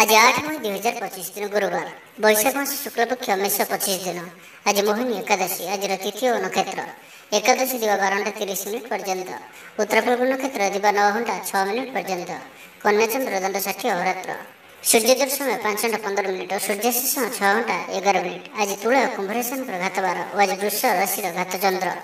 आज 8 मई 2025 दिन गुरुवार बैशाख मास शुक्लपक्ष मेष 25 दिन। आज मोहिनी एकादशी। आज तिथि और नक्षत्र एकादशी दिवा 12:30 पर्यंत, उत्तर पूर्व नक्षत्र दिवा 9 घंटा 6 मिनिट पर्यंत, कन्या चंद्र दंड 60 अहोरात्र, सूर्योदय समय 5 घंटा 15 मिनिट और सूर्यास्त समय 6 घंटा 11 मिनिट। आज तुला और कुंभ राशि घात 12 और आज वृष राशि घात चंद्र।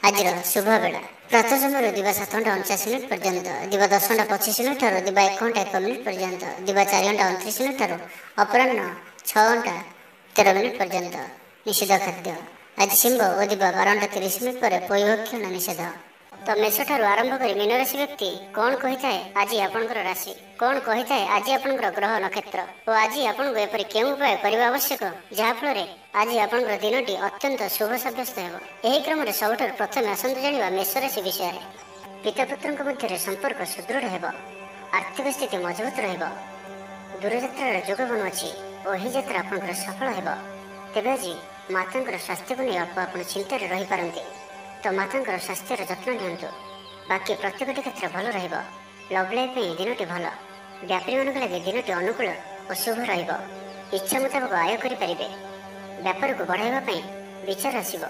आज शुभ बेला प्रातः समय दिवा 7 घंटा 49 मिनिट पर्यंत, दिवा 10 घंटा 25 मिनिट और दिवा 1 घंटा 1 मिनिट पर्यंत, दिवा 4 घंटा 29 मिनिट और अपराह्न 6 घंटा 13 मिनिट पर्यंत। निषेध खाद्य आज सिंह और दिवा 12 घंटा 30 मिनिट पर पयोभक्षण निषेध। तो मेष ठारू आरंभ कर मीन राशि व्यक्ति कौन कही थाए आज आपंकर राशि, कौन कही थाए आज आपंकर ग्रह नक्षत्र और आज आपको एपरि केउं उपाय करने आवश्यक जहाँफल आज आपंकर दिनटी अत्यंत शुभ सब्यस्त हो। यही क्रम में सबुठ प्रथम आसतु जाना मेष राशि विषय। पिता पुत्र मध्य संपर्क सुदृढ़ हो, आर्थिक स्थिति मजबूत दूरयात्रार जोग बनुअछि और यही यात्रा आपंकर सफल हो। तेज आज माता स्वास्थ्य को नहीं अल्प आप चिंतार रही पारती, तो माता स्वास्थ्यर जत्न नियंतु। बाकी प्रत्येक क्षेत्र भल रहिबो। लव लाइफ दिनटी भल। व्यापारी मान लगे दिनटी अनुकूल और शुभ रहिबो। इच्छा मुताबक आय करें। व्यापार को बढ़ाइबा पई विचार आसिबो।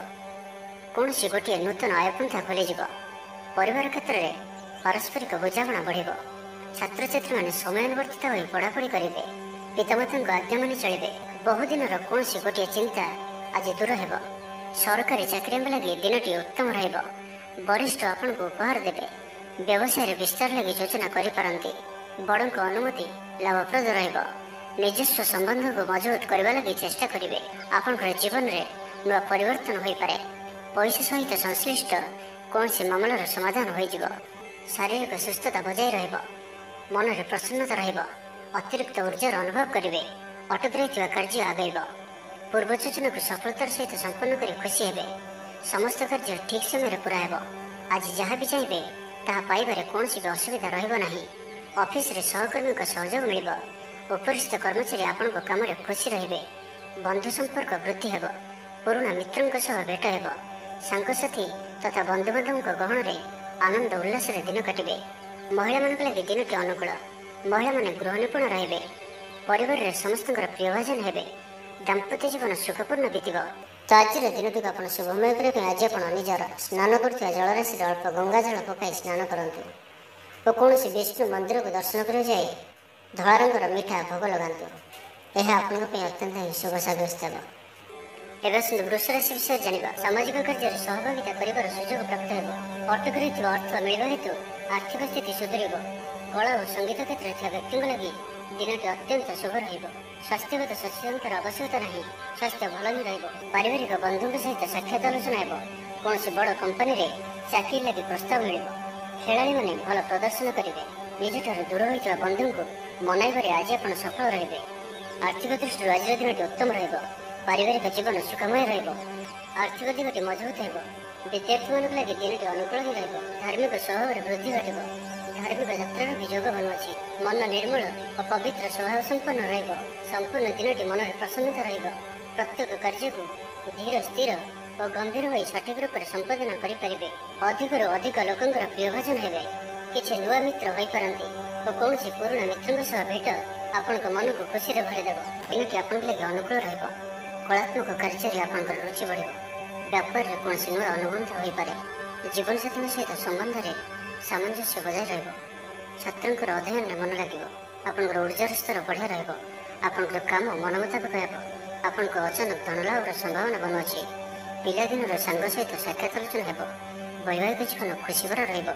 कौन सी गोटे नूतन आयपंथा खोलीजिब। परिवार क्षेत्र में पारस्परिक बुझाणा बढ़िबो। छात्र छात्री मैंने समयानुवर्तित हो पढ़ापढ़ी करेंगे। पितामाता आज्ञा मानि चलिए। बहुदिन कौन सी गोटे चिंता आज दूर हो। सरकारी चाकरी लगे दिनटी उत्तम रहिबो। वरिष्ठ आपन को उपहार देवे। व्यवसाय विस्तार लगे योजना करिपारंती। बड़ों को अनुमति लाभप्रद रहिबो। निजस्व संबंध को मजबूत करने लगी चेष्टा करेंगे। आपण जीवन में नुआ परिवर्तन हो पारे। पैसा सहित संश्लिष्ट कौन सी मामलार समाधान हो। शारीरिक सुस्थता बजाय रहिबो। मन में प्रसन्नता रहिबो। अतिरिक्त ऊर्जार अनुभव करेंगे। अटक रही कार्य आगेब। पूर्व योजना को सफलतार सहित संपन्न कर खुशी हे। समस्त कार्य ठीक समय पूरा हो। आज जहाँ भी चाहिए ताहा पाइबारे कौन सी असुविधा रहिबो नाही। ऑफिस रे सहकर्मी का सहयोग मिलिबो। उपरिस्थ कर्मचारी आपण को काम रे खुशी रहिबे। बंधु संपर्क वृद्धि हेबो। पुराना मित्रंक सह भेट हेबो। सांगसाथी तथा बंधुबांधव गहण रे आनंद उल्लास रे दिन काटिबे। महिला मान लगे दिनटी अनुकूल। महिला माने गृह निपुण रहिबे। परिवार रे समस्तଙ୍କର प्रियभाजन हेबे। दाम्पत्य जीवन सुखपूर्ण बीतब। तो आज दिनटी आप शुभमय करने आज आप निजर स्नान करुवा जलराशि अल्प गंगाजल पकाई स्नान करूँ और कौन विष्णु मंदिर को दर्शन कर जाए धला रंगर मिठा भोग लगातु। यह आपंप अत्यंत ही शुभ सब्यस्त हो। एवं वृष राशि विषय जाना सामाजिक कार्य सहभागिता कर सुजोग प्राप्त हो। अटक रही अर्थ मिलवा हेतु आर्थिक स्थिति सुधर। कला और संगीत क्षेत्र व्यक्ति लगी दिनटी अत्यंत शुभ रहिबो। स्वास्थ्यगत सचेतनतार आवश्यकता नहीं। स्वास्थ्य भल ही रहिबो। पारिवारिक बंधुओं सहित साक्षात आलोचना हेबो। कौन बड़ कंपनी रे चाकरी लगी प्रस्ताव मिलिबो। खेलाड़ी माने भल प्रदर्शन करेंगे। निजठार दूर होइଥିବା बंधु को मनाइबारे आज आप सफल रहिबे। आर्थिक दृष्टि आज दिनटी उत्तम रहिबो। पारिवारिक जीवन सुखमय रहिबो। आर्थिक दिगटी मजबूत हेबो। विद्यार्थी मान लगे दिनटी अनुकूल ही रहिबो। धार्मिक स्वभाव वृद्धि घटिबो। धार्मिक यात्रार भी योग बनुअछि। मन निर्मल और पवित्र स्वभाव संपन्न रहिबो। संपूर्ण दिनटी मन में प्रसन्नता रहिबो। प्रत्येक कार्य को धीर स्थिर और गंभीर हो सठिक रूप से संपादन करें। अधिक अधिक लोकंर प्रियभाजन हेबे। किसी नुआ मित्र हो पारती और कौन पुराना मित्रों सह भेट आपण मन को खुशी भरीदेव। दिनटी आप लगे अनुकूल रहिबो। कलात्मक कार्य आपंकर रुचि बढ़। व्यापार में कौन नुआ अनुभूति हो पारे। जीवन साथी सहित संबंध में सामंजस्य बजाय रहिबो। छात्रंकर अध्ययन में मन लगे। आपंकर ऊर्जार स्तर बढ़िया रहिबो। आपंकर काम मन मुताबिक हेबो। आपंकर अचानक धनलाभर संभावना बनुअछि। पिलादिनर सांग सहित साक्षात आलोचना हेबो। वैवाहिक जीवन खुशी भरा रहिबो।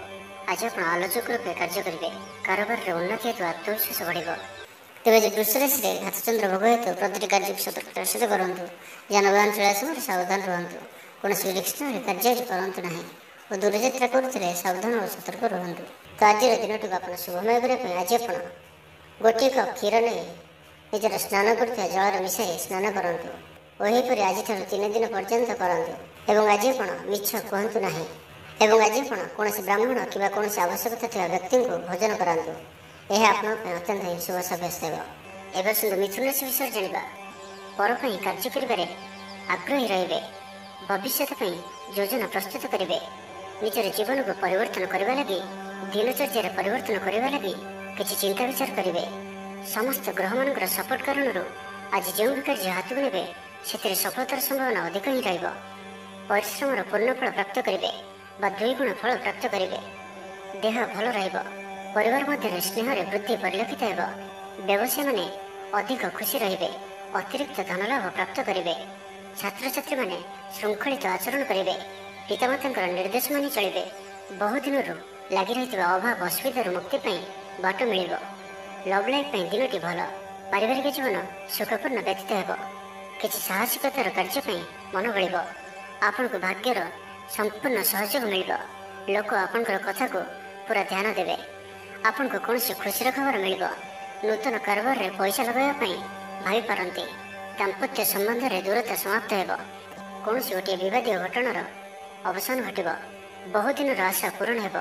आज आप आलोचक रूपे कार्य करेंगे। कारोबार में उन्नति हेतु आत्मविश्वास बढ़िबो। तेज वृष राशि घात चंद्र भोग हेतु प्रति कार्य सतर्कतार सहित करूँ। जानवाहन चलाइया समय सावधान रुहतु। कौन रिस्क कार्य करूँ ना और दूरयात्रा करुले सावधान और सतर्क रुहतु। तो आज दिनटी आप शुभमय करने आज आप गोटे कप क्षीर नहीं निजर स्नान करुवा जलर मिसाई स्नान करूँ और यहीपर आज 3 दिन पर्यंत करूँ। आज आप मिछ कहतु ना। आज आप कौन ब्राह्मण कि कौन आवश्यकता थी व्यक्ति को भोजन करातु। यह आप अत्यंत ही शुभ सब्यस्त हो। एवं मिथुन राशि विषय जाना पर कार्य करें आग्रही रे। भविष्य योजना प्रस्तुत करेंगे। निजर जीवन को परिवर्तन करने लगी दिनचर्या परिवर्तन करने लगी किसी चिंता विचार करेंगे। ସମସ୍ତ ଗ୍ରହମାନଙ୍କର ସପୋର୍ଟ କାରଣରୁ ଆଜି ଯେଉଁ ବି କାର୍ଯ୍ୟ ହାତକୁ ନେବେ ସେଥିରେ ସଫଳତାର ସମ୍ଭାବନା ଅଧିକ ହିଁ ରହିବ। ପରିଶ୍ରମର ପୂର୍ଣ୍ଣ ଫଳ ପ୍ରାପ୍ତ କରିବେ ବା 2 ଗୁଣ ଫଳ ପ୍ରାପ୍ତ କରିବେ। ଦେହ ଭଲ ରହିବ। ପରିବାର ମଧ୍ୟରେ ସ୍ନେହରେ ବୃଦ୍ଧି ପରିଲକ୍ଷିତ ହେବ। ବ୍ୟବସାୟୀମାନେ ଅଧିକ ଖୁସି ରହିବେ। ଅତିରିକ୍ତ ଧନଲାଭ ପ୍ରାପ୍ତ କରିବେ। ଛାତ୍ରଛାତ୍ରୀମାନେ ଶୃଙ୍ଖଳିତ ଆଚରଣ କରିବେ। ପିତାମାତାଙ୍କର ନିର୍ଦ୍ଦେଶ ମାନି ଚଳିବେ। ବହୁଦିନରୁ ଲାଗି ରହିଥିବା ଅଭାବ ଅସୁବିଧାରୁ ମୁକ୍ତି ପାଇଁ ବାଟ ମିଳିବ। ଲଭ୍ ଲାଇଫ୍ ପାଇଁ ଦିନଟି ଭଲ। ପାରିବାରିକ ଜୀବନ ସୁଖପୂର୍ଣ୍ଣ ବ୍ୟତୀତ ହେବ। କିଛି ସାହସିକତାର କାର୍ଯ୍ୟ ପାଇଁ ମନ ବଳିବ। ଆପଣଙ୍କୁ ଭାଗ୍ୟର ସମ୍ପୂର୍ଣ୍ଣ ସହଯୋଗ ମିଳିବ। ଲୋକ ଆପଣଙ୍କର କଥାକୁ ପୁରା ଧ୍ୟାନ ଦେବେ। ଆପଣଙ୍କୁ କୌଣସି ଖୁସିର ଖବର ମିଳିବ। ନୂତନ କାରବାରରେ ପଇସା ଲଗାଇବା ପାଇଁ ଭାବିପାରନ୍ତି। ଦାମ୍ପତ୍ୟ ସମ୍ବନ୍ଧରେ ଦୂରତା ସମାପ୍ତ ହେବ। କୌଣସି ଗୋଟିଏ ବିବାଦୀୟ ଘଟଣାର ଅବସାନ ଘଟିବ। ବହୁଦିନର ଆଶା ପୂରଣ ହେବ।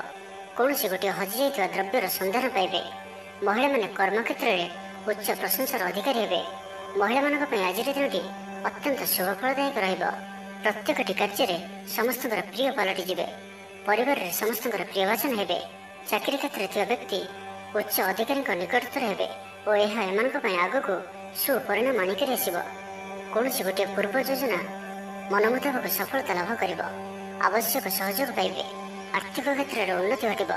କୌଣସି ଗୋଟିଏ ହଜିଯାଇଥିବା ଦ୍ରବ୍ୟର ସନ୍ଧାନ ପାଇବେ। ମହିଳାମାନେ କର୍ମକ୍ଷେତ୍ରରେ ଉଚ୍ଚ ପ୍ରଶଂସାର ଅଧିକାରୀ ହେବେ। ମହିଳାମାନଙ୍କ ପାଇଁ ଆଜିର ଦିନଟି ଅତ୍ୟନ୍ତ ଶୁଭଫଳଦାୟକ ରହିବ। ପ୍ରତ୍ୟେକଟି କାର୍ଯ୍ୟରେ ସମସ୍ତଙ୍କର ପ୍ରିୟ ପାଲଟିଯିବେ। ପରିବାରରେ ସମସ୍ତଙ୍କର ପ୍ରିୟଭାଜନ ହେବେ। ଚାକିରି କ୍ଷେତ୍ରରେ ଥିବା ବ୍ୟକ୍ତି ଉଚ୍ଚ ଅଧିକାରୀଙ୍କ ନିକଟତର ହେବେ ଓ ଏହା ଏମାନଙ୍କ ପାଇଁ ଆଗକୁ ସୁପରିଣାମ ଆଣିକରି ଆସିବ। କୌଣସି ଗୋଟିଏ ପୂର୍ବ ଯୋଜନା ମନ ମୁତାବକ ସଫଳତା ଲାଭ କରିବ। ଆବଶ୍ୟକ ସହଯୋଗ ପାଇବେ। ଆର୍ଥିକ କ୍ଷେତ୍ରରେ ଉନ୍ନତି ଘଟିବ।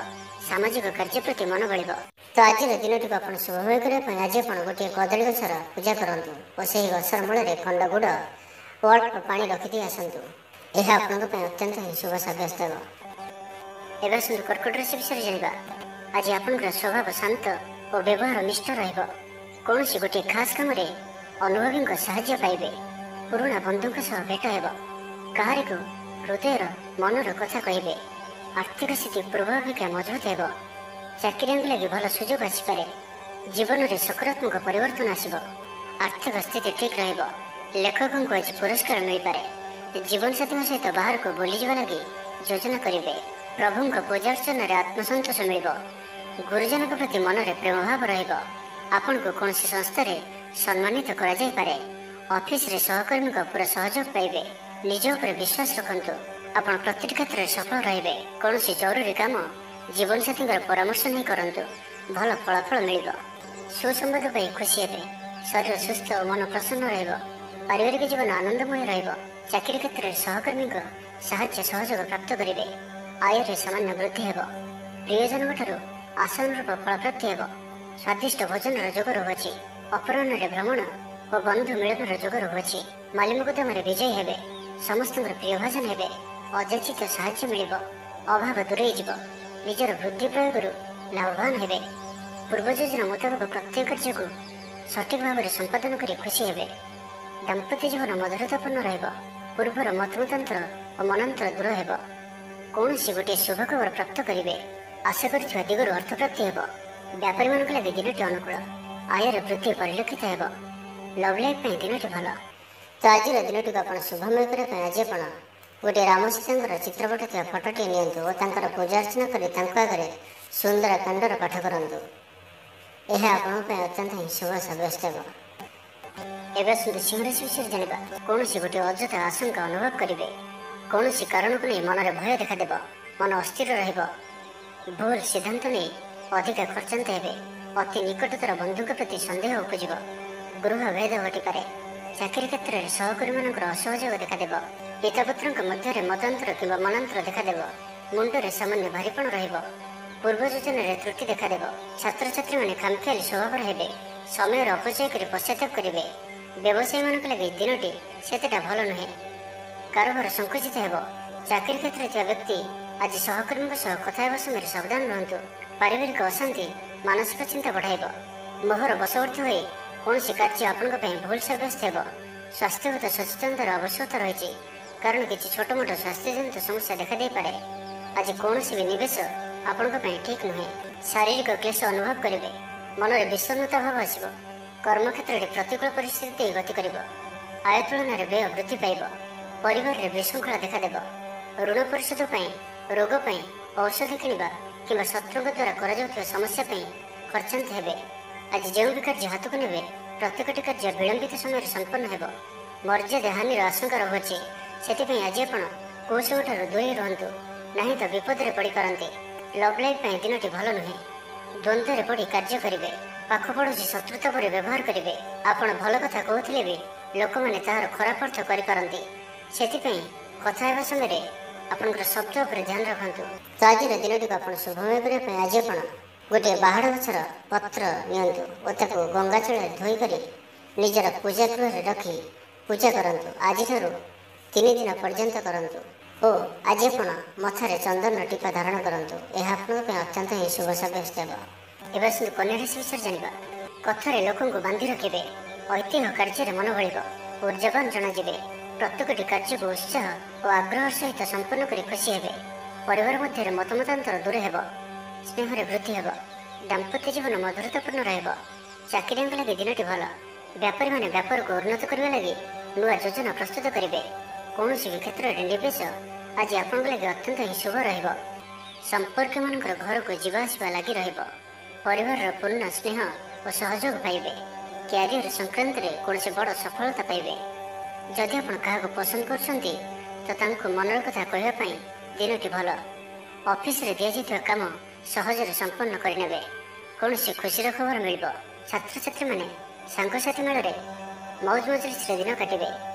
ସାମାଜିକ କାର୍ଯ୍ୟ ପ୍ରତି ମନ ବଳିବ। ତ ଆଜିର ଦିନଟିକୁ ଆପଣ ଶୁଭମୟ କରିବା ପାଇଁ ଆଜି ଆପଣ ଗୋଟିଏ କଦଳୀ ଗଛର ପୂଜା କରନ୍ତୁ ଓ ସେହି ଗଛର ମୂଳରେ ଖଣ୍ଡ ଗୁଡ଼ ଓ ଅଳ୍ପ ପାଣି ରଖିଦେଇ ଆସନ୍ତୁ। ଏହା ଆପଣଙ୍କ ପାଇଁ ଅତ୍ୟନ୍ତ ହିଁ ଶୁଭ ସାବ୍ୟସ୍ତ ହେବ। ଏବେ ଆସନ୍ତୁ କର୍କଟ ରାଶି ବିଷୟରେ ଜାଣିବା। ଆଜି ଆପଣଙ୍କର ସ୍ୱଭାବ ଶାନ୍ତ ଓ ବ୍ୟବହାର ନିଷ୍ଠ ରହିବ। କୌଣସି ଗୋଟିଏ ଖାସ୍ କାମରେ ଅନୁଭବୀଙ୍କ ସାହାଯ୍ୟ ପାଇବେ। ପୁରୁଣା ବନ୍ଧୁଙ୍କ ସହ ଭେଟ ହେବ। କାହାରିକୁ ହୃଦୟର ମନର କଥା କହିବେ। ଆର୍ଥିକ ସ୍ଥିତି ପୂର୍ବ ଅପେକ୍ଷା ମଜବୁତ ହେବ। ଚାକିରିଆଙ୍କୁ ଲାଗି ଭଲ ସୁଯୋଗ ଆସିପାରେ। ଜୀବନରେ ସକାରାତ୍ମକ ପରିବର୍ତ୍ତନ ଆସିବ। ଆର୍ଥିକ ସ୍ଥିତି ଠିକ୍ ରହିବ। ଲେଖକଙ୍କୁ ଆଜି ପୁରସ୍କାର ମିଳିପାରେ। ଜୀବନସାଥୀଙ୍କ ସହିତ ବାହାରକୁ ବୁଲିଯିବା ଲାଗି ଯୋଜନା କରିବେ। ପ୍ରଭୁଙ୍କ ପୂଜାର୍ଚ୍ଚନାରେ ଆତ୍ମସନ୍ତୋଷ ମିଳିବ। ଗୁରୁଜନଙ୍କ ପ୍ରତି ମନରେ ପ୍ରେମ ଭାବ ରହିବ। ଆପଣଙ୍କୁ କୌଣସି ସଂସ୍ଥାରେ ସମ୍ମାନିତ କରାଯାଇପାରେ। ଅଫିସରେ ସହକର୍ମୀଙ୍କ ପୁରା ସହଯୋଗ ପାଇବେ। ନିଜ ଉପରେ ବିଶ୍ୱାସ ରଖନ୍ତୁ। ଆପଣ ପ୍ରତିଟି କ୍ଷେତ୍ରରେ ସଫଳ ରହିବେ। କୌଣସି ଜରୁରୀ କାମ ଜୀବନସାଥୀଙ୍କର ପରାମର୍ଶ ନେଇ କରନ୍ତୁ। ଭଲ ଫଳାଫଳ ମିଳିବ। ସୁସମ୍ବାଦ ପାଇ ଖୁସି ହେବେ। ଶରୀର ସୁସ୍ଥ ଓ ମନ ପ୍ରସନ୍ନ ରହିବ। ପାରିବାରିକ ଜୀବନ ଆନନ୍ଦମୟ ରହିବ। ଚାକିରି କ୍ଷେତ୍ରରେ ସହକର୍ମୀଙ୍କ ସାହାଯ୍ୟ ସହଯୋଗ ପ୍ରାପ୍ତ କରିବେ। ଆୟରେ ସାମାନ୍ୟ ବୃଦ୍ଧି ହେବ। ପ୍ରିୟଜନଙ୍କଠାରୁ ଆଶାନୁରୂପ ଫଳପ୍ରାପ୍ତି ହେବ। ସ୍ୱାଦିଷ୍ଟ ଭୋଜନର ଯୋଗ ରହୁଅଛି। ଅପରାହ୍ନରେ ଭ୍ରମଣ ଓ ବନ୍ଧୁ ମିଳନର ଯୋଗ ରହୁଅଛି। ମାଲିମୁକଦ୍ଦମାରେ ବିଜୟୀ ହେବେ। ସମସ୍ତଙ୍କର ପ୍ରିୟଭାଜନ ହେବେ। ଅଯାଚିତ ସାହାଯ୍ୟ ମିଳିବ। ଅଭାବ ଦୂରେଇ ଯିବ। ନିଜର ବୁଦ୍ଧି ପ୍ରୟୋଗରୁ ଲାଭବାନ ହେବେ। ପୂର୍ବ ଯୋଜନା ମୁତାବକ ପ୍ରତ୍ୟେକ କାର୍ଯ୍ୟକୁ ସଠିକ୍ ଭାବରେ ସମ୍ପାଦନ କରି ଖୁସି ହେବେ। ଦାମ୍ପତ୍ୟ ଜୀବନ ମଧୁରତାପୂର୍ଣ୍ଣ ରହିବ। ପୂର୍ବର ମତମତାନ୍ତର ଓ ମନାନ୍ତର ଦୂର ହେବ। କୌଣସି ଗୋଟିଏ ଶୁଭ ଖବର ପ୍ରାପ୍ତ କରିବେ। ଆଶା କରିଥିବା ଦିଗରୁ ଅର୍ଥପ୍ରାପ୍ତି ହେବ। ବ୍ୟାପାରୀମାନଙ୍କ ଲାଗି ଦିନଟି ଅନୁକୂଳ। ଆୟରେ ବୃଦ୍ଧି ପରିଲକ୍ଷିତ ହେବ। ଲଭ୍ ଲାଇଫ୍ ପାଇଁ ଦିନଟି ଭଲ। ତ ଆଜିର ଦିନଟିକୁ ଆପଣ ଶୁଭମୟ କରିବା ପାଇଁ ଆଜି ଆପଣ ଗୋଟିଏ ରାମ ସୀତାଙ୍କର ଚିତ୍ରପଟ ଥିବା ଫଟୋଟିଏ ନିଅନ୍ତୁ ଓ ତାଙ୍କର ପୂଜା ଅର୍ଚ୍ଚନା କରି ତାଙ୍କ ଆଗରେ ସୁନ୍ଦର କାଣ୍ଡର ପାଠ କରନ୍ତୁ। ଏହା ଆପଣଙ୍କ ପାଇଁ ଅତ୍ୟନ୍ତ ହିଁ ଶୁଭ ସାବ୍ୟସ୍ତ ହେବ। ଏବେ ଆସନ୍ତୁ ସିଂହ ରାଶି ବିଷୟରେ ଜାଣିବା। କୌଣସି ଗୋଟିଏ ଅଯଥା ଆଶଙ୍କା ଅନୁଭବ କରିବେ। କୌଣସି କାରଣକୁ ନେଇ ମନରେ ଭୟ ଦେଖାଦେବ। ମନ ଅସ୍ଥିର ରହିବ। ଭୁଲ ସିଦ୍ଧାନ୍ତ ନେଇ ଅଧିକା ଖର୍ଚ୍ଚାନ୍ତ ହେବେ। ଅତି ନିକଟତର ବନ୍ଧୁଙ୍କ ପ୍ରତି ସନ୍ଦେହ ଉପୁଜିବ। ଗୃହ ଭେଦ ଘଟିପାରେ। ଚାକିରି କ୍ଷେତ୍ରରେ ସହକର୍ମୀମାନଙ୍କର ଅସହଯୋଗ ଦେଖାଦେବ। ପିତାପୁତ୍ରଙ୍କ ମଧ୍ୟରେ ମତାନ୍ତର କିମ୍ବା ମନାନ୍ତର ଦେଖାଦେବ। ମୁଣ୍ଡରେ ସାମାନ୍ୟ ଭାରିପଣ ରହିବ। ପୂର୍ବ ଯୋଜନାରେ ତ୍ରୁଟି ଦେଖାଦେବ। ଛାତ୍ରଛାତ୍ରୀମାନେ ଖାମଖିଆଲି ସ୍ୱଭାବର ହେବେ। ସମୟର ଅପଚୟ କରି ପଶ୍ଚାତାପ କରିବେ। ବ୍ୟବସାୟୀମାନଙ୍କ ଲାଗି ଦିନଟି ସେତେଟା ଭଲ ନୁହେଁ। କାରବାର ସଂକୁଚିତ ହେବ। ଚାକିରି କ୍ଷେତ୍ରରେ ଥିବା ବ୍ୟକ୍ତି ଆଜି ସହକର୍ମୀଙ୍କ ସହ କଥା ହେବା ସମୟରେ ସାବଧାନ ରୁହନ୍ତୁ। ପାରିବାରିକ ଅଶାନ୍ତି ମାନସିକ ଚିନ୍ତା ବଢ଼ାଇବ। ମୋହର ବଶବର୍ତ୍ତୀ ହୋଇ କୌଣସି କାର୍ଯ୍ୟ ଆପଣଙ୍କ ପାଇଁ ଭୁଲ ସାବ୍ୟସ୍ତ ହେବ। ସ୍ୱାସ୍ଥ୍ୟଗତ ସଚେତନତାର ଆବଶ୍ୟକତା ରହିଛି, କାରଣ କିଛି ଛୋଟମୋଟ ସ୍ୱାସ୍ଥ୍ୟଜନିତ ସମସ୍ୟା ଦେଖାଦେଇପାରେ। ଆଜି କୌଣସି ବି ନିବେଶ ଆପଣଙ୍କ ପାଇଁ ଠିକ୍ ନୁହେଁ। ଶାରୀରିକ କ୍ଲେଶ ଅନୁଭବ କରିବେ। ମନରେ ବିଷଣ୍ଣତା ଭାବ ଆସିବ। କର୍ମକ୍ଷେତ୍ରରେ ପ୍ରତିକୂଳ ପରିସ୍ଥିତି ଦେଇ ଗତି କରିବ। ଆୟ ତୁଳନାରେ ବ୍ୟୟ ବୃଦ୍ଧି ପାଇବ। ପରିବାରରେ ବିଶୃଙ୍ଖଳା ଦେଖାଦେବ। ଋଣ ପରିଶୋଧ ପାଇଁ, ରୋଗ ପାଇଁ, ଔଷଧ କିଣିବା କିମ୍ବା ଶତ୍ରୁଙ୍କ ଦ୍ୱାରା କରାଯାଉଥିବା ସମସ୍ୟା ପାଇଁ ଖର୍ଚ୍ଚାନ୍ତ ହେବେ। ଆଜି ଯେଉଁ ବି କାର୍ଯ୍ୟ ହାତକୁ ନେବେ ପ୍ରତ୍ୟେକଟି କାର୍ଯ୍ୟ ବିଳମ୍ବିତ ସମୟରେ ସମ୍ପନ୍ନ ହେବ। ମର୍ଯ୍ୟାଦା ହାନିର ଆଶଙ୍କା ରହୁଅଛି। ସେଥିପାଇଁ ଆଜି ଆପଣ କୌଶଳଠାରୁ ଦୂରେଇ ରୁହନ୍ତୁ, ନାହିଁ ତ ବିପଦରେ ପଡ଼ିପାରନ୍ତି। ଲଭ୍ ଲାଇଫ୍ ପାଇଁ ଦିନଟି ଭଲ ନୁହେଁ। ଦ୍ୱନ୍ଦ୍ୱରେ ପଡ଼ି କାର୍ଯ୍ୟ କରିବେ। ପାଖ ପଡ଼ୋଶୀ ଶତ୍ରୁତା ପରି ବ୍ୟବହାର କରିବେ। ଆପଣ ଭଲ କଥା କହୁଥିଲେ ବି ଲୋକମାନେ ତାହାର ଖରାପ ଅର୍ଥ କରିପାରନ୍ତି। ସେଥିପାଇଁ କଥା ହେବା ସମୟରେ ଆପଣଙ୍କର ଶବ୍ଦ ଉପରେ ଧ୍ୟାନ ରଖନ୍ତୁ। ତ ଆଜିର ଦିନଟିକୁ ଆପଣ ଶୁଭମୟ କରିବା ପାଇଁ ଆଜି ଆପଣ ଗୋଟିଏ ବାହାଡ଼ ଗଛର ପତ୍ର ନିଅନ୍ତୁ ଓ ତାକୁ ଗଙ୍ଗା ଜଳରେ ଧୋଇ କରି ନିଜର ପୂଜା ଗୃହରେ ରଖି ପୂଜା କରନ୍ତୁ। ଆଜିଠାରୁ 3 ଦିନ ପର୍ଯ୍ୟନ୍ତ କରନ୍ତୁ ଓ ଆଜି ଆପଣ ମଥାରେ ଚନ୍ଦନ ଟିପା ଧାରଣ କରନ୍ତୁ। ଏହା ଆପଣଙ୍କ ପାଇଁ ଅତ୍ୟନ୍ତ ହିଁ ଶୁଭ ସାବ୍ୟସ୍ତ ହେବ। ଏବେ ଆସନ୍ତୁ କନ୍ୟା ରାଶି ବିଷୟରେ ଜାଣିବା। କଥାରେ ଲୋକଙ୍କୁ ବାନ୍ଧି ରଖିବେ, ଐତିହ୍ୟ କାର୍ଯ୍ୟରେ ମନ ବଳିବ, ଉର୍ଜାବାନ ଜଣାଯିବେ। ପ୍ରତ୍ୟେକଟି କାର୍ଯ୍ୟକୁ ଉତ୍ସାହ ଓ ଆଗ୍ରହ ସହିତ ସମ୍ପନ୍ନ କରି ଖୁସି ହେବେ। ପରିବାର ମଧ୍ୟରେ ମତମତାନ୍ତର ଦୂର ହେବ, ସ୍ନେହରେ ବୃଦ୍ଧି ହେବ, ଦାମ୍ପତ୍ୟ ଜୀବନ ମଧୁରତାପୂର୍ଣ୍ଣ ରହିବ। ଚାକିରିଆଙ୍କ ଲାଗି ଦିନଟି ଭଲ। ବ୍ୟାପାରୀମାନେ ବ୍ୟାପାରକୁ ଉନ୍ନତ କରିବା ଲାଗି ନୂଆ ଯୋଜନା ପ୍ରସ୍ତୁତ କରିବେ। କୌଣସି ବି କ୍ଷେତ୍ରରେ ନିବେଶ ଆଜି ଆପଣଙ୍କ ଲାଗି ଅତ୍ୟନ୍ତ ହିଁ ଶୁଭ ରହିବ। ସମ୍ପର୍କୀୟମାନଙ୍କର ଘରକୁ ଯିବା ଆସିବା ଲାଗି ରହିବ। ପରିବାରର ପୂର୍ଣ୍ଣ ସ୍ନେହ ଓ ସହଯୋଗ ପାଇବେ। କ୍ୟାରିୟର ସଂକ୍ରାନ୍ତରେ କୌଣସି ବଡ଼ ସଫଳତା ପାଇବେ। ଯଦି ଆପଣ କାହାକୁ ପସନ୍ଦ କରୁଛନ୍ତି ତ ତାଙ୍କୁ ମନର କଥା କହିବା ପାଇଁ ଦିନଟି ଭଲ। ଅଫିସରେ ଦିଆଯାଇଥିବା କାମ ସହଜରେ ସମ୍ପନ୍ନ କରିନେବେ। କୌଣସି ଖୁସିର ଖବର ମିଳିବ। ଛାତ୍ରଛାତ୍ରୀମାନେ ସାଙ୍ଗସାଥି ମେଳରେ ମୌଜ ମଜଲିସରେ ଦିନ କାଟିବେ।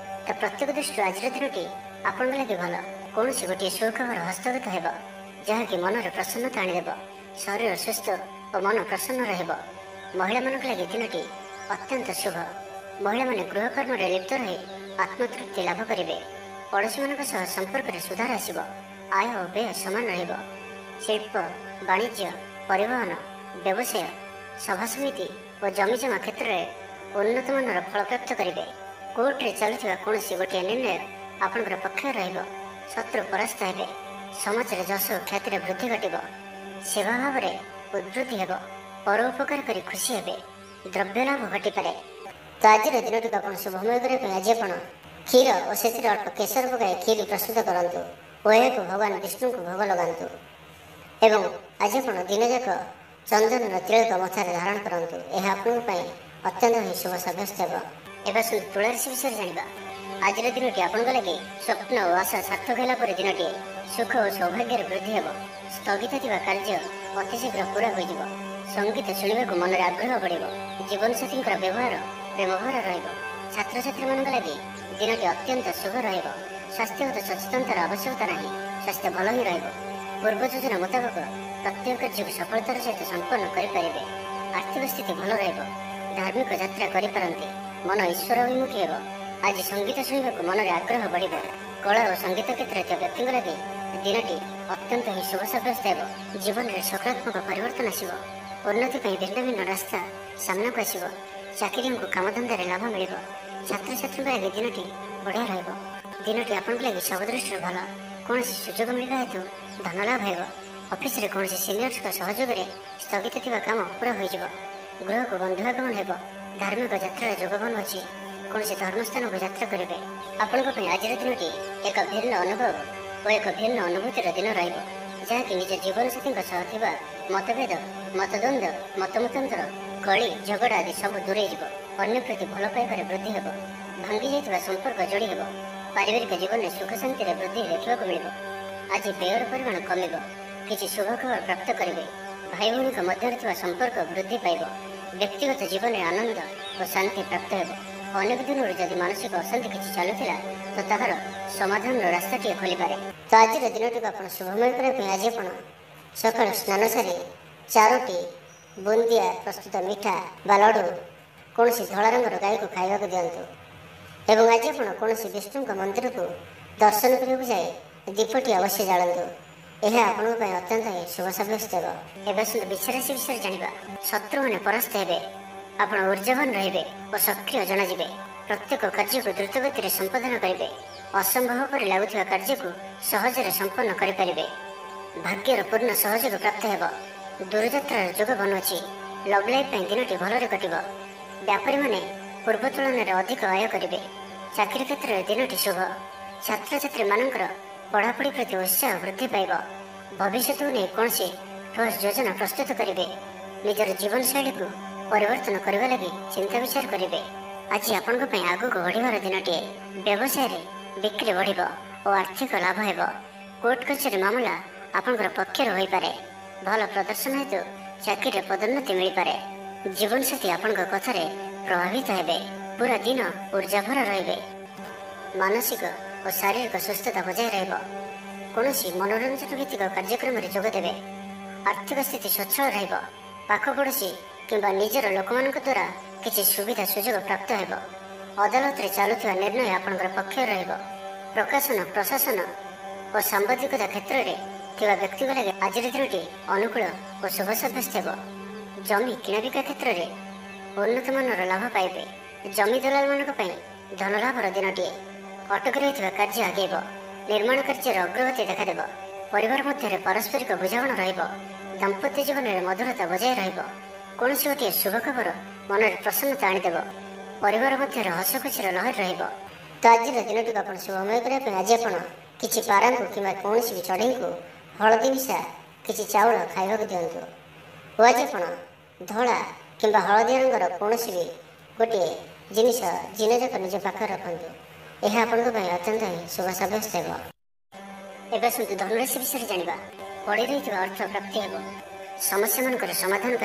ତ ପ୍ରତ୍ୟେକ ଦୃଷ୍ଟିରୁ ଆଜିର ଦିନଟି ଆପଣଙ୍କ ଲାଗି ଭଲ। କୌଣସି ଗୋଟିଏ ସୁଖବର ହସ୍ତଗତ ହେବ, ଯାହାକି ମନରେ ପ୍ରସନ୍ନତା ଆଣିଦେବ। ଶରୀର ସୁସ୍ଥ ଓ ମନ ପ୍ରସନ୍ନ ରହିବ। ମହିଳାମାନଙ୍କ ଲାଗି ଦିନଟି ଅତ୍ୟନ୍ତ ଶୁଭ। ମହିଳାମାନେ ଗୃହକର୍ମରେ ଲିପ୍ତ ରହି ଆତ୍ମତୃପ୍ତି ଲାଭ କରିବେ। ପଡ଼ୋଶୀମାନଙ୍କ ସହ ସମ୍ପର୍କରେ ସୁଧାର ଆସିବ। ଆୟ ଓ ବ୍ୟୟ ସମାନ ରହିବ। ଶିଳ୍ପ, ବାଣିଜ୍ୟ, ପରିବହନ, ବ୍ୟବସାୟ, ସଭାସମିତି ଓ ଜମିଜମା କ୍ଷେତ୍ରରେ ଉନ୍ନତମାନର ଫଳପ୍ରାପ୍ତ କରିବେ। କୋର୍ଟରେ ଚାଲୁଥିବା କୌଣସି ଗୋଟିଏ ନିର୍ଣ୍ଣୟ ଆପଣଙ୍କର ପକ୍ଷରେ ରହିବ। ଶତ୍ରୁ ପରାସ୍ତ ହେବେ। ସମାଜରେ ଯଶ ଓ ଖ୍ୟାତିର ବୃଦ୍ଧି ଘଟିବ। ସେବା ଭାବରେ ଉଦ୍ବୃଦ୍ଧି ହେବ। ପରୋପକାର କରି ଖୁସି ହେବେ। ଦ୍ରବ୍ୟ ଲାଭ ଘଟିପାରେ। ତ ଆଜିର ଦିନଟିକୁ ଆପଣ ଶୁଭମୟ କରିବା ପାଇଁ ଆଜି ଆପଣ କ୍ଷୀର ଓ ସେଥିରେ ଅଳ୍ପ କେଶର ପକାଇ କ୍ଷୀରି ପ୍ରସ୍ତୁତ କରନ୍ତୁ ଓ ଏହାକୁ ଭଗବାନ ବିଷ୍ଣୁଙ୍କୁ ଭୋଗ ଲଗାନ୍ତୁ। ଏବଂ ଆଜି ଆପଣ ଦିନଯାକ ଚନ୍ଦନର ତିଳକ ମଥାରେ ଧାରଣ କରନ୍ତୁ। ଏହା ଆପଣଙ୍କ ପାଇଁ ଅତ୍ୟନ୍ତ ହିଁ ଶୁଭ ସାବ୍ୟସ୍ତ ହେବ। ଏବେ ଆସନ୍ତୁ ତୁଳା ରାଶି ବିଷୟରେ ଜାଣିବା। ଆଜିର ଦିନଟି ଆପଣଙ୍କ ଲାଗି ସ୍ୱପ୍ନ ଓ ଆଶା ସାର୍ଥକ ହେଲା ପରେ ଦିନଟିଏ। ସୁଖ ଓ ସୌଭାଗ୍ୟରେ ବୃଦ୍ଧି ହେବ। ସ୍ଥଗିତ ଥିବା କାର୍ଯ୍ୟ ଅତି ଶୀଘ୍ର ପୁରା ହୋଇଯିବ। ସଙ୍ଗୀତ ଶୁଣିବାକୁ ମନରେ ଆଗ୍ରହ ବଢ଼ିବ। ଜୀବନସାଥୀଙ୍କର ବ୍ୟବହାର ପ୍ରେମଭରା ରହିବ। ଛାତ୍ରଛାତ୍ରୀମାନଙ୍କ ଲାଗି ଦିନଟି ଅତ୍ୟନ୍ତ ଶୁଭ ରହିବ। ସ୍ୱାସ୍ଥ୍ୟଗତ ସଚେତନତାର ଆବଶ୍ୟକତା ନାହିଁ। ସ୍ୱାସ୍ଥ୍ୟ ଭଲ ହିଁ ରହିବ। ପୂର୍ବ ଯୋଜନା ମୁତାବକ ପ୍ରତ୍ୟେକ କାର୍ଯ୍ୟକୁ ସଫଳତାର ସହିତ ସମ୍ପନ୍ନ କରିପାରିବେ। ଆର୍ଥିକ ସ୍ଥିତି ଭଲ ରହିବ। ଧାର୍ମିକ ଯାତ୍ରା କରିପାରନ୍ତି। ମନ ଈଶ୍ୱର ଅଭିମୁଖୀ ହେବ। ଆଜି ସଙ୍ଗୀତ ଶୁଣିବାକୁ ମନରେ ଆଗ୍ରହ ବଢ଼ିବ। କଳା ଓ ସଙ୍ଗୀତ କ୍ଷେତ୍ରରେ ଥିବା ବ୍ୟକ୍ତିଙ୍କ ଲାଗି ଦିନଟି ଅତ୍ୟନ୍ତ ହିଁ ଶୁଭ ସାବ୍ୟସ୍ତ ହେବ। ଜୀବନରେ ସକାରାତ୍ମକ ପରିବର୍ତ୍ତନ ଆସିବ। ଉନ୍ନତି ପାଇଁ ଭିନ୍ନ ଭିନ୍ନ ରାସ୍ତା ସାମ୍ନାକୁ ଆସିବ। ଚାକିରିଆଙ୍କୁ କାମଧନ୍ଦାରେ ଲାଭ ମିଳିବ। ଛାତ୍ରଛାତ୍ରୀଙ୍କ ଲାଗି ଦିନଟି ବଢ଼ିଆ ରହିବ। ଦିନଟି ଆପଣଙ୍କ ଲାଗି ସବୁ ଦୃଷ୍ଟିରୁ ଭଲ। କୌଣସି ସୁଯୋଗ ମିଳିବା ହେତୁ ଧନ ଲାଭ ହେବ। ଅଫିସରେ କୌଣସି ସିନିୟର୍ସଙ୍କ ସହଯୋଗରେ ସ୍ଥଗିତ ଥିବା କାମ ପୁରା ହୋଇଯିବ। ଗୃହକୁ ବନ୍ଧୁଆଗମନ ହେବ। ଧାର୍ମିକ ଯାତ୍ରାର ଯୋଗବନ ଅଛି। କୌଣସି ଧର୍ମସ୍ଥାନକୁ ଯାତ୍ରା କରିବେ। ଆପଣଙ୍କ ପାଇଁ ଆଜିର ଦିନଟି ଏକ ଭିନ୍ନ ଅନୁଭବ ଓ ଏକ ଭିନ୍ନ ଅନୁଭୂତିର ଦିନ ରହିବ, ଯାହାକି ନିଜ ଜୀବନସାଥୀଙ୍କ ସହ ଥିବା ମତଭେଦ, ମତଦ୍ୱନ୍ଦ୍ୱ, ମତମତାନ୍ତର, କଳି ଝଗଡ଼ା ଆଦି ସବୁ ଦୂରେଇ ଯିବ। ଅନ୍ୟ ପ୍ରତି ଭଲ ପାଇବାରେ ବୃଦ୍ଧି ହେବ। ଭାଙ୍ଗି ଯାଇଥିବା ସମ୍ପର୍କ ଯୋଡ଼ି ହେବ। ପାରିବାରିକ ଜୀବନରେ ସୁଖ ଶାନ୍ତିରେ ବୃଦ୍ଧି ଦେଖିବାକୁ ମିଳିବ। ଆଜି ବ୍ୟୟର ପରିମାଣ କମିବ। କିଛି ଶୁଭ ଖବର ପ୍ରାପ୍ତ କରିବେ। ଭାଇ ଭଉଣୀଙ୍କ ମଧ୍ୟରେ ଥିବା ସମ୍ପର୍କ ବୃଦ୍ଧି ପାଇବ। ବ୍ୟକ୍ତିଗତ ଜୀବନରେ ଆନନ୍ଦ ଓ ଶାନ୍ତି ପ୍ରାପ୍ତ ହେବ। ଅନେକ ଦିନରୁ ଯଦି ମାନସିକ ଅଶାନ୍ତି କିଛି ଚାଲୁଥିଲା ତ ତାହାର ସମାଧାନର ରାସ୍ତାଟିଏ ଖୋଲିପାରେ। ତ ଆଜିର ଦିନଟିକୁ ଆପଣ ଶୁଭମୟ କରିବା ପାଇଁ ଆଜି ଆପଣ ସକାଳୁ ସ୍ନାନ ସାରି 4ଟି ବୁନ୍ଦିଆ ପ୍ରସ୍ତୁତ ମିଠା ବା ଲଡ଼ୁ କୌଣସି ଧଳା ରଙ୍ଗର ଗାଈକୁ ଖାଇବାକୁ ଦିଅନ୍ତୁ। ଏବଂ ଆଜି ଆପଣ କୌଣସି ବିଷ୍ଣୁଙ୍କ ମନ୍ଦିରକୁ ଦର୍ଶନ କରିବାକୁ ଯାଇ ଦୀପଟି ଅବଶ୍ୟ ଜାଳନ୍ତୁ। ଏହା ଆପଣଙ୍କ ପାଇଁ ଅତ୍ୟନ୍ତ ହିଁ ଶୁଭ ସାବ୍ୟସ୍ତ ହେବ। ଏବେ ଆସନ୍ତୁ ବୃଷ ରାଶି ବିଷୟରେ ଜାଣିବା। ଶତ୍ରୁମାନେ ପରାସ୍ତ ହେବେ। ଆପଣ ଉର୍ଜାବାନ ରହିବେ ଓ ସକ୍ରିୟ ଜଣାଯିବେ। ପ୍ରତ୍ୟେକ କାର୍ଯ୍ୟକୁ ଦ୍ରୁତଗତିରେ ସମ୍ପାଦନ କରିବେ। ଅସମ୍ଭବ ପରି ଲାଗୁଥିବା କାର୍ଯ୍ୟକୁ ସହଜରେ ସମ୍ପନ୍ନ କରିପାରିବେ। ଭାଗ୍ୟର ପୂର୍ଣ୍ଣ ସହଯୋଗ ପ୍ରାପ୍ତ ହେବ। ଦୂରଯାତ୍ରାର ଯୋଗ ବନୁଅଛି। ଲଭ୍ ଲାଇଫ୍ ପାଇଁ ଦିନଟି ଭଲରେ କଟିବ। ବ୍ୟାପାରୀମାନେ ପୂର୍ବ ତୁଳନାରେ ଅଧିକ ଆୟ କରିବେ। ଚାକିରି କ୍ଷେତ୍ରରେ ଦିନଟି ଶୁଭ। ଛାତ୍ରଛାତ୍ରୀମାନଙ୍କର ପଢ଼ାପଢ଼ି ପ୍ରତି ଉତ୍ସାହ ବୃଦ୍ଧି ପାଇବ। ଭବିଷ୍ୟତକୁ ନେଇ କୌଣସି ଠୋସ୍ ଯୋଜନା ପ୍ରସ୍ତୁତ କରିବେ। ନିଜର ଜୀବନଶୈଳୀକୁ ପରିବର୍ତ୍ତନ କରିବା ଲାଗି ଚିନ୍ତା ବିଚାର କରିବେ। ଆଜି ଆପଣଙ୍କ ପାଇଁ ଆଗକୁ ବଢ଼ିବାର ଦିନଟିଏ। ବ୍ୟବସାୟରେ ବିକ୍ରି ବଢ଼ିବ ଓ ଆର୍ଥିକ ଲାଭ ହେବ। କୋର୍ଟ କଚେରୀ ମାମଲା ଆପଣଙ୍କର ପକ୍ଷରେ ହୋଇପାରେ। ଭଲ ପ୍ରଦର୍ଶନ ହେତୁ ଚାକିରିରେ ପଦୋନ୍ନତି ମିଳିପାରେ। जीवनसाथी आपण कथार प्रभावित हेबे, पूरा दिन ऊर्जाभर रहिबे, मानसिक और शारीरिक सुस्थता बजाय रहिब, कौनसी मनोरंजन भित्तिक कार्यक्रम में जोगदेवे, आर्थिक स्थिति सच्छल रहिब, पाख पड़ोशी किंबा निजर लोकमानक द्वारा किसी सुविधा सुजोग प्राप्त हेब, अदालत रे चालुथिबा निर्णय आपणकर पक्ष रहिब, प्रकाशन प्रशासन और सांबादिकता क्षेत्र में थिबा व्यक्ति लगे आज दिनटी अनुकूल और शुभ सब्यस्त हेब, जमी किणाबिका क्षेत्र में उन्नत मानर लाभ पाइबे, जमी दलाल मानक पई धन लाभर दिनटीए, अटक रही कार्य आगेब, निर्माण कार्य अग्रगति देखादेव, परिवार मध्य पारस्परिक बुझामण रहिब, दाम्पत्य जीवन में मधुरता बजाय रहिब, कौनसी गोटे शुभ खबर मन में प्रसन्नता आनीदेव, परिवार मध्य हस खुशीर लहर रहिब। तो आज दिनटी आप शुभमय करने आज आप किसी पारा कि कौन भी चढ़ई को हलदी मिशा किसी चाउल खावा दिंतु और आज आप धला कि हलदिया रंगर कौन भी गोटे जिनिस दिन जाक निज पाखे रखु, यह आपण अत्यंत ही शुभ सब्यस्त हो। एवं शुद्ध धनुराशि विषय जाना पड़ी रही अर्थ प्राप्ति हो, समस्या मान समाधान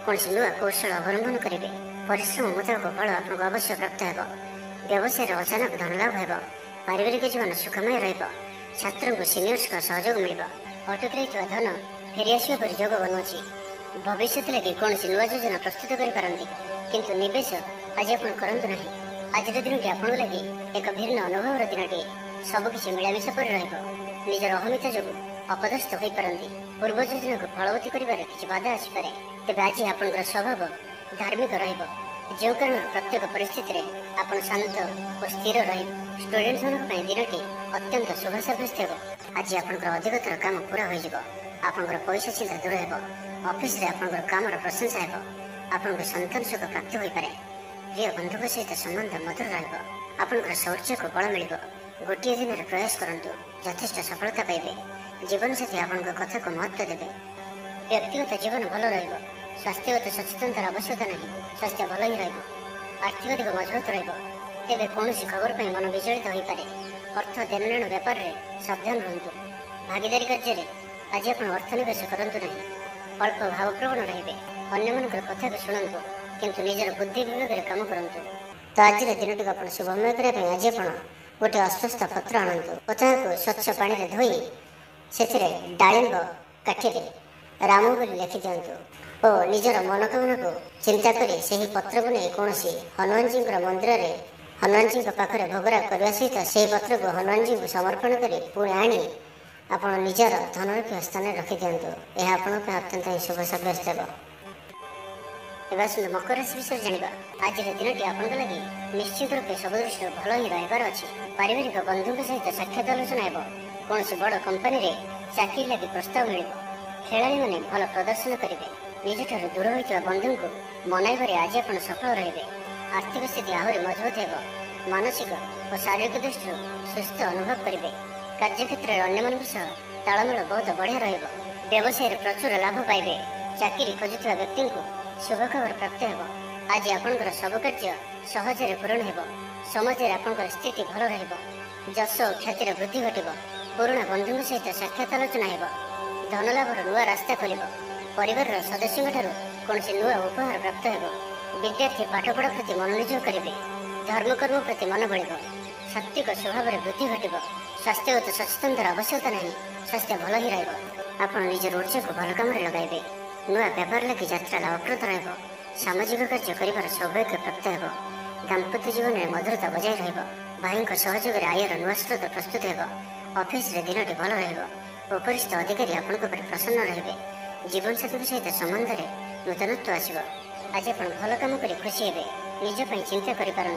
कौन नुआ कौशल अवलंबन करेंगे, परिश्रम मुताबक फल आपको अवश्य प्राप्त हो, व्यवसाय अचानक धनलाभ हो, पारिवारिक जीवन सुखमय रहिब, छात्र को सीनियर्स का सहयोग मिल, अटक रही धन फेरीआसा पर जोग बनुची, भविष्य लगे कौन नुआ योजना प्रस्तुत करें, किंतु निवेश आज आप करतु ना। आज दिन की आपन लगे एक भिन्न अनुभव दिनटे, सबकिछ मिलामिशा पर निजर अहमिता जो अपदस्थ हो पारती, पूर्व योजना को फलवती कर बाधा आसपे, तेज आज आप स्वभाव धार्मिक जो कारण प्रत्येक परिस्थिति आप शांत और स्थिर स्टूडेंट्स मान दिनटी अत्यंत शुभ सब्यस्त हो। आज आप अधिकतर काम पूरा हो, पैसा चिंता दूर हो, ऑफिस रे आपन काम प्रशंसा हो, आपन संतान सुख प्राप्त हो पारे, प्रिय बंधु सहित संबंध मधुर रहिब, आपन शौर्य को बल मिल, गोटे दिन प्रयास करंतु यथेष्ट सफलता पाइबे, जीवन साथी आपन कथा को महत्व देवे, व्यक्तिगत जीवन भल रहिब, स्वास्थ्यगत सचेतनतार आवश्यकता नहीं, स्वास्थ्य भल ही रहिब, आर्थिक दिग मजबूत रहिब, तेबे कौनसी खबर पर मन विचलित हो पारे, अर्थ देनलेन व्यापार रे सावधान रहंतु, भागीदारी कार्य रे आज आप अर्थ निवेश करंतु नहीं, अल्प भावप्रवण रहिबे, अन्य मानकर कथा को शुणंतु किंतु निजर बुद्धि विवेक काम करंतु। तो आज दिनटी आप शुभमय करने आज आप गोटे अस्वस्थ पत्र आणतु, पता को स्वच्छ पानी रे धोई से डालिंब काठी राम बोली लिखि दिंतु और निजर मनोकामना को चिंता करी से पत्र को नहीं कौन हनुमान जी मंदिर में हनुमान जी पाखे भोगराग करने सहित से पत्र को हनुमान जी को समर्पण कर पुणी आनी आप निजर धनरक्षी स्थान रखी दिंतु, यह आप अत्यंत ही शुभ सब्यस्त हो। एवं सुंदर मकर राशि विषय जाना आज दिनटी आपन लगे निश्चित रूपे सब दृष्टि भल ही रही अच्छी, पारिवारिक बंधु सहित साक्षात आलोचना हो, कौन बड़ कंपनी रे चाकरी लगे प्रस्ताव मिल, खेलाड़ी मैंने भल प्रदर्शन करेंगे, निज दूर होता बंधु को मनाइबार आज आप सफल रहे, आर्थिक स्थिति आहरी मजबूत हो, मानसिक और शारीरिक दृष्टि सुस्थ अनुभव करेंगे, कार्यक्षेत्र में अन्य सह तालमेल बहुत बढ़िया रहिब, व्यवसाय प्रचुर लाभ पाइबे, चाकरी खोजुवा व्यक्ति को शुभ खबर प्राप्त हो, आज आपंकर सब कार्य सहजरे पूरण हो, समाज में आपंकर स्थिति भल रहिब, जश और ख्यातिर वृद्धि घटब, पुराणा बंधु सहित साक्षात आलोचना हो, धनलाभर नुआ रास्ता खोल, परिवार सदस्यों कौन नुआ उपहार प्राप्त हो, विद्यार्थी पाठपढ़ा प्रति मनोनियोग करेंगे, धर्मकर्म प्रति मन बढ़, सात्विक स्वभाव में वृद्धि घटब, स्वास्थ्यगत सचेतनतार आवश्यकता नहीं, स्वास्थ्य भल ही रहिब, आप निज ऊर्जा को भल कम लगाइबे, नुआ व्यापार लगी यात्रा लाभप्रद रहिब, सामाजिक कार्य कर सौभाग्य प्राप्त हो, दाम्पत्य जीवन में मधुरता बजाय रहिब, भाई सहयोग आयर नुआ स्रोत प्रस्तुत हो, ऑफिस रे दिनटी भल रहिब, उपरिस्थ अधिकारी आपण प्रसन्न रहिबे, जीवन साथी सहित संबंध में नूतनत्व आसब, आज आप भल कम कर खुशी हे, निजपाई चिंता करें,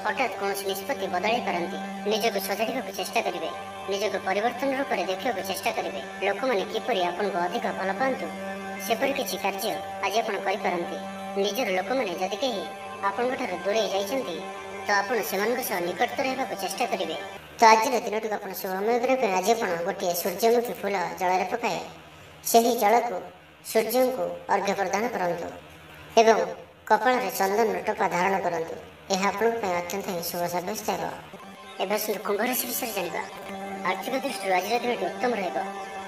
हठात कौन निष्पत्ति बदल पारती, निजक सजाड़ा चेष्टा करेंगे, निजक परिवर्तन रूप में देखा चेष्टा करेंगे, लोक मैंने किपरि आपन को अधिक भल पातु सेपरी किसी कार्य आज आप निजर लोक मैंने जदि कहीं आपण दूरे जाइछन्ति तो आपण से निकट रहा चेष्टा करेंगे। तो आज दिनटी आप शुभमय करने आज आप गोटे सूर्यमुखी फूल जल पकाए से जल को सूर्य को अर्घ्य प्रदान करंतु एवं कपाल रे चंदन टपा धारण करंतु, यह आपण अत्यंत ही शुभ सब्यस्त हो। एवं कुंभ राशि विषय जाना आर्थिक दृष्टि आज दिन उत्तम रहिब,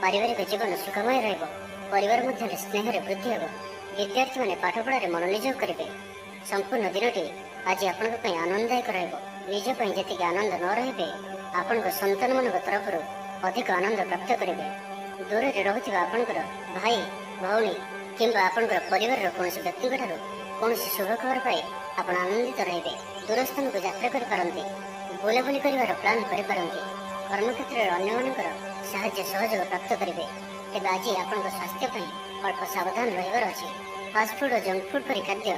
पारिवारिक जीवन सुखमय रहिब, परिवार मध्य स्नेह वृद्धि हो, विद्यार्थी पाठपढ़ार मनोनियोग करेंगे। संपूर्ण दिनटी आज आपण आनंददायक रही जी आनंद न रे आपण सन्तान मान तरफ अधिक आनंद प्राप्त करेंगे। दूर से रोचा आपणकर भाई भौणी कि परिवार कौन व्यक्ति कौन शुभ खबर पाई आप आनंदित रे। दूर स्थान को यात्रा करते बुलाबुली कर प्लां कर कर्मक्षेत्र में अन्य साहाय्य सहयोग प्राप्त करेंगे। तेज आज आप स्वास्थ्य अल्प सावधान रही अच्छी फास्टफुड और जंक फुड परी खाद्य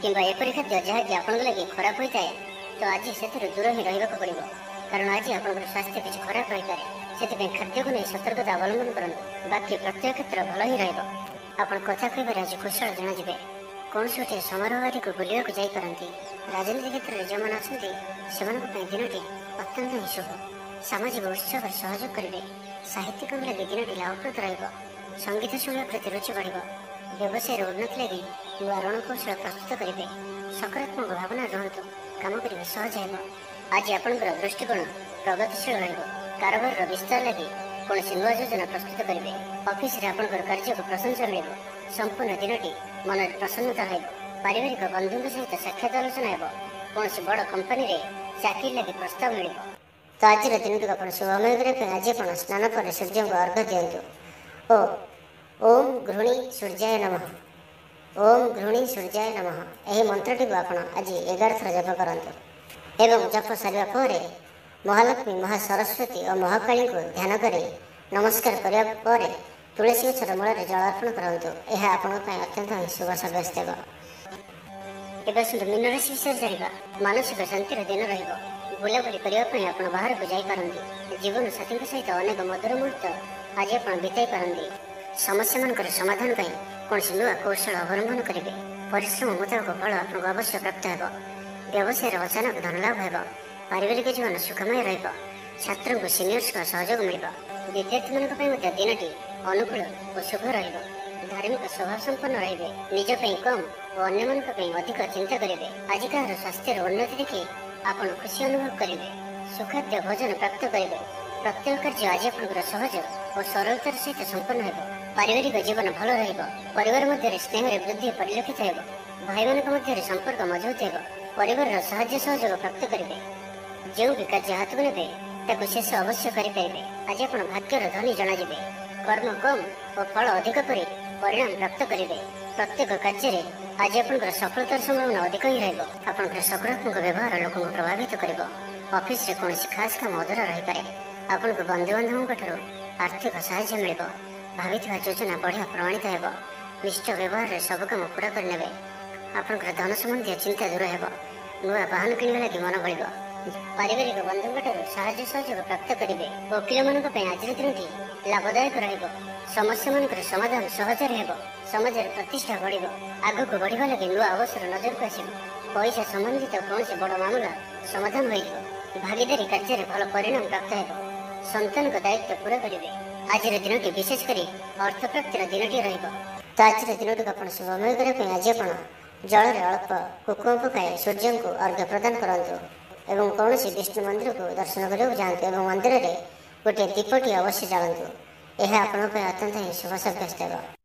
कि एपरी खाद्य जहाँकि आप लगे खराब होता है तो आज से दूर ही रहा पड़ो कारण आज आप स्वास्थ्य किसी खराब रही पाए से खाद्य को नहीं सतर्कता अवलंबन करूँ बाकी प्रत्येक क्षेत्र भल ही रहा। कथा कहबार आज कुशल जनाजे कौन से गोटे समारोह आदि को बुलाक जापारती राजनीति क्षेत्र में जो मैंने अच्छा से दिनटी अत्यंत ही शुभ सामाजिक उत्सव सहयोग करेंगे। साहित्यिक लगे दिनटी लाभप्रद रंगीत शुणा प्रति रुचि बढ़ व्यवसाय उन्नति लगी नुआ रणकौशल प्रस्तुत करेंगे। सकारात्मक भावना रुहतु काम करेंगे सहज हो। आज आपंकर दृष्टिकोण प्रगतिशील कारोबार विस्तार लगी कौन नुआ योजना प्रस्तुत करेंगे। ऑफिस रे आपंकर कार्य को प्रशंसा मिल संपूर्ण दिनटी मन प्रसन्नता रही पारिवारिक बंधु सहित साक्षात आलोचना हो कौन बड़ कंपनी रे चाकरी लगे प्रस्ताव मिल। तो आज दिन को आप शुभमय करने आज आप स्नान पर सूर्य को अर्घ दिंतु। ओम घृणी सूर्याय नमः ओम घृणी सूर्याय नमः यही मंत्रटी को आप आज 11 थर जप करंतु एवं जप सारा पर महालक्ष्मी महासरस्वती और महाकाली को ध्यान कर नमस्कार करने पर तुलसी गछर मूल जल अर्पण करंतु। यह आपंपाई अत्यंत शुभ सब्यस्त हो। मीन राशि विषय जाना मानसिक शांतिर दिन बुलाबुली करने आप बाहर को जापारती जीवन साथी सहित अनेक मधुर मुहूर्त आज आप बिताई पारती समस्या मान समाधान कौन नुआ कौशल अवलंबन करेंगे। परिश्रम मुताबक फल आपको अवश्य प्राप्त हो। व्यवसाय अचानक धनलाभ हो। पारिवारिक जीवन सुखमय छात्रों को सीनियर्स का सहयोग मिल। विद्यार्थी मान दिनटी अनुकूल और शुभ धार्मिक स्वभाव संपन्न रे निज कम और अन्य अधिक चिंता करेंगे। आज कहार स्वास्थ्य उन्नति देखी आप खुशी अनुभव करेंगे। सुखाद्य भोजन प्राप्त करेंगे। प्रत्येक कार्य आज आप सहज और सरलतार सहित संपन्न हो। पारिवारिक जीवन भल परिवार मध्य स्नेह वृद्धि परिलक्षित हो। भाई मान संपर्क मजबूत हो। परिवार साहाय्य सहयोग प्राप्त करेंगे। जो भी कार्य हाथ में ने शेष अवश्य करेंगे। आज आप भाग्यर धनी जनाजे कर्म कम और फल अधिक पर परिणाम प्राप्त करेंगे। प्रत्येक कार्य आज आप सफलतार संभावना अधिक ही आप सकारात्मक व्यवहार लोक प्रभावित कर। ऑफिस रे कौन खास काम अधूरा रही पाए आपन को बंधु बांधवों आर्थिक साहाय्य मिल। भावी योजना बढ़िया प्रमाणित हो। निष्ठ व्यवहार सब कम पूरा करने आप धन संबंधी चिंता दूर हो। नुआ वाहन किणवा लगी मन बढ़। पारिवारिक बंधुओं साहाय्य सहयोग प्राप्त करेंगे। वकिल मान आज दिन लाभदायक रहा। समस्या मान समाधान सहजर हो। समाज प्रतिष्ठा बढ़ आग को बढ़ा लगे नुआ अवसर नजर को आस। पैसा संबंधित कौन से बड़ मामला समाधान हो। भागीदारी कार्य भल परिणाम प्राप्त हो। संतान का दायित्व पूरा करेंगे। आज दिन की विशेषकर अर्थ प्राप्तिर दिनटी तो आज दिन को आप शुभमय करने आज आप जल अल्प कुकुम पकाए सूर्य को अर्घ्य प्रदान करंतु एवं कौन विष्णु मंदिर को दर्शन करने जातु एवं मंदिर में गोटे दीपटी अवश्य जालतु। यह आप अत्यंत ही शुभ सब्यस्त हो।